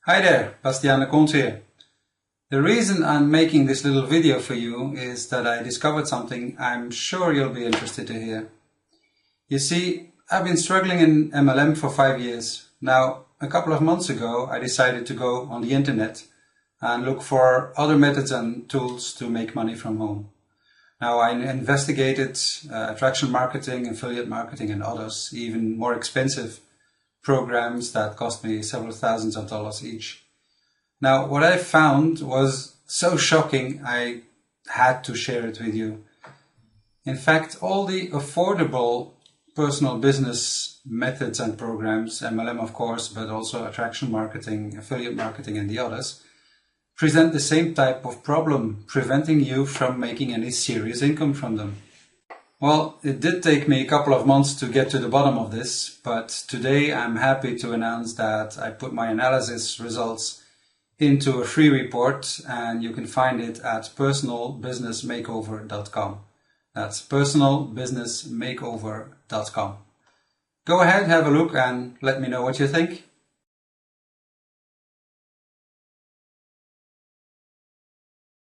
Hi there, Bastiaan de Cont here. The reason I'm making this little video for you is that I discovered something I'm sure you'll be interested to hear. You see, I've been struggling in MLM for 5 years. Now, a couple of months ago, I decided to go on the internet and look for other methods and tools to make money from home. Now, I investigated attraction marketing, affiliate marketing and others, even more expensive programs that cost me several thousands of dollars each. Now, what I found was so shocking I had to share it with you. In fact, all the affordable personal business methods and programs, MLM of course, but also attraction marketing, affiliate marketing and the others, present the same type of problem, preventing you from making any serious income from them. Well, it did take me a couple of months to get to the bottom of this, but today I'm happy to announce that I put my analysis results into a free report and you can find it at personalbusinessmakeover.com. That's personalbusinessmakeover.com. Go ahead, have a look and let me know what you think.